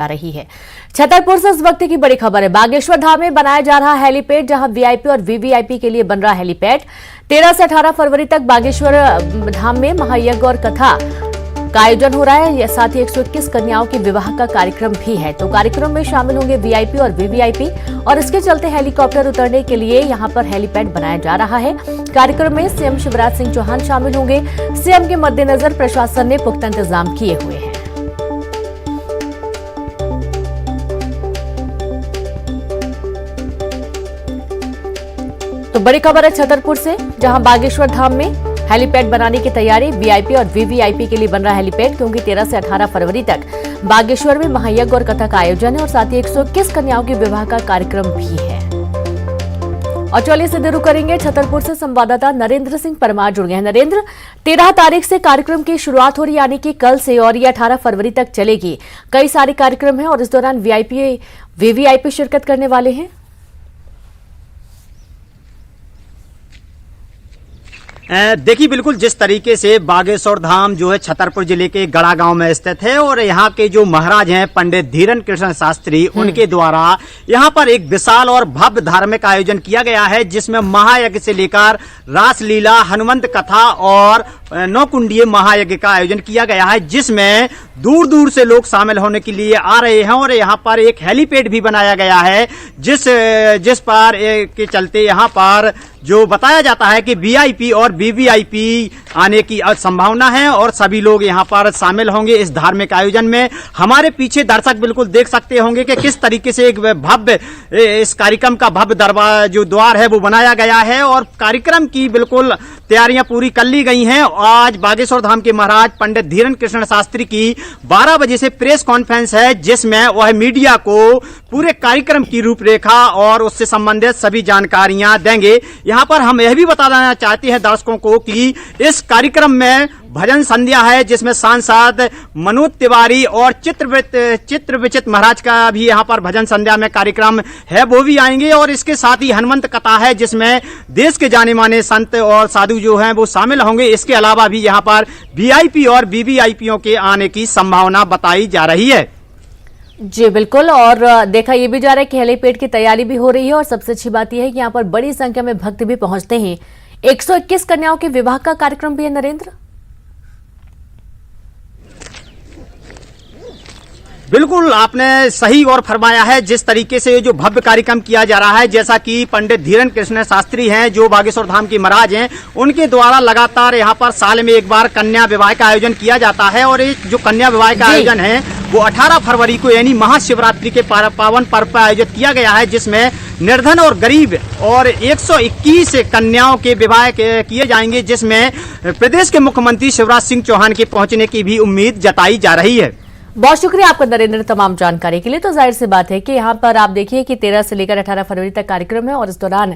आ रही है। छतरपुर से इस वक्त की बड़ी खबर है। बागेश्वर धाम में बनाया जा रहा हेलीपैड, जहां वीआईपी और वीवीआईपी के लिए बन रहा हेलीपैड। 13 से 18 फरवरी तक बागेश्वर धाम में महायज्ञ और कथा का आयोजन हो रहा है। साथ ही 121 कन्याओं के विवाह का कार्यक्रम भी है। तो कार्यक्रम में शामिल होंगे वीआईपी और वीवीआईपी, और इसके चलते हेलीकॉप्टर उतरने के लिए यहां पर हेलीपैड बनाया जा रहा है। कार्यक्रम में सीएम शिवराज सिंह चौहान शामिल होंगे। सीएम के मद्देनजर प्रशासन ने पुख्ता इंतजाम किए हुए हैं। तो बड़ी खबर है छतरपुर से, जहां बागेश्वर धाम में हेलीपैड बनाने की तैयारी। वीआईपी और वीवीआईपी के लिए बन रहा हेलीपैड, क्योंकि 13 से 18 फरवरी तक बागेश्वर में महायज्ञ और कथा का आयोजन है, और साथ ही 121 कन्याओं के विवाह का कार्यक्रम भी है। और चलिए सीधे रुक करेंगे छतरपुर से। संवाददाता नरेंद्र सिंह परमार जुड़ गए हैं। नरेंद्र, 13 तारीख से कार्यक्रम की शुरुआत हो रही, यानी कि कल से, और ये 18 फरवरी तक चलेगी। कई सारे कार्यक्रम हैं और इस दौरान वीआईपी वीवीआईपी शिरकत करने वाले हैं। देखिए, बिल्कुल जिस तरीके से बागेश्वर धाम जो है छतरपुर जिले के गड़ा गांव में स्थित है, और यहाँ के जो महाराज हैं पंडित धीरन कृष्ण शास्त्री, उनके द्वारा यहाँ पर एक विशाल और भव्य धार्मिक आयोजन किया गया है, जिसमें महायज्ञ से लेकर रासलीला, हनुमंत कथा और 9 कुंडीय महायज्ञ का आयोजन किया गया है, जिसमें दूर दूर से लोग शामिल होने के लिए आ रहे हैं। और यहाँ पर एक हेलीपैड भी बनाया गया है, जिस पर के चलते यहाँ पर जो बताया जाता है कि वीआईपी और वीवीआईपी आने की संभावना है, और सभी लोग यहाँ पर शामिल होंगे इस धार्मिक आयोजन में। हमारे पीछे दर्शक बिल्कुल देख सकते होंगे कि किस तरीके से एक भव्य इस कार्यक्रम का भव्य दरबार जो द्वार है वो बनाया गया है, और कार्यक्रम की बिल्कुल तैयारियां पूरी कर ली गई हैं। आज बागेश्वर धाम के महाराज पंडित धीरन कृष्ण शास्त्री की 12 बजे से प्रेस कॉन्फ्रेंस है, जिसमें वह मीडिया को पूरे कार्यक्रम की रूपरेखा और उससे संबंधित सभी जानकारियां देंगे। यहाँ पर हम यह भी बता देना चाहते हैं दर्शकों को कि इस कार्यक्रम में भजन संध्या है, जिसमें सांसद मनोज तिवारी और चित्रविचित महाराज का भी यहाँ पर भजन संध्या में कार्यक्रम है, वो भी आएंगे। और इसके साथ ही हनुमंत कथा है, जिसमें देश के जाने माने संत और साधु जो हैं वो शामिल होंगे। इसके अलावा भी यहाँ पर वीआईपी और वीवीआईपीओ के आने की संभावना बताई जा रही है। जी बिल्कुल, और देखा ये भी जा रहा है कि हेलीपैड की तैयारी भी हो रही है, और सबसे अच्छी बात यह है कि यहाँ पर बड़ी संख्या में भक्त भी पहुंचते हैं। 121 कन्याओं के विवाह का कार्यक्रम भी है। नरेंद्र, बिल्कुल आपने सही और फरमाया है। जिस तरीके से ये जो भव्य कार्यक्रम किया जा रहा है, जैसा कि पंडित धीरन कृष्ण शास्त्री हैं जो बागेश्वर धाम के महाराज हैं, उनके द्वारा लगातार यहाँ पर साल में एक बार कन्या विवाह का आयोजन किया जाता है। और ये जो कन्या विवाह का आयोजन है वो 18 फरवरी को यानी महाशिवरात्रि के पावन पर्व पर आयोजित किया गया है, जिसमें निर्धन और गरीब और 121 कन्याओं के विवाह किए जाएंगे, जिसमें प्रदेश के मुख्यमंत्री शिवराज सिंह चौहान के पहुंचने की भी उम्मीद जताई जा रही है। बहुत शुक्रिया आपका नरेंद्र तमाम जानकारी के लिए। तो जाहिर सी बात है कि यहाँ पर आप देखिए कि 13 से लेकर 18 फरवरी तक कार्यक्रम है, और इस दौरान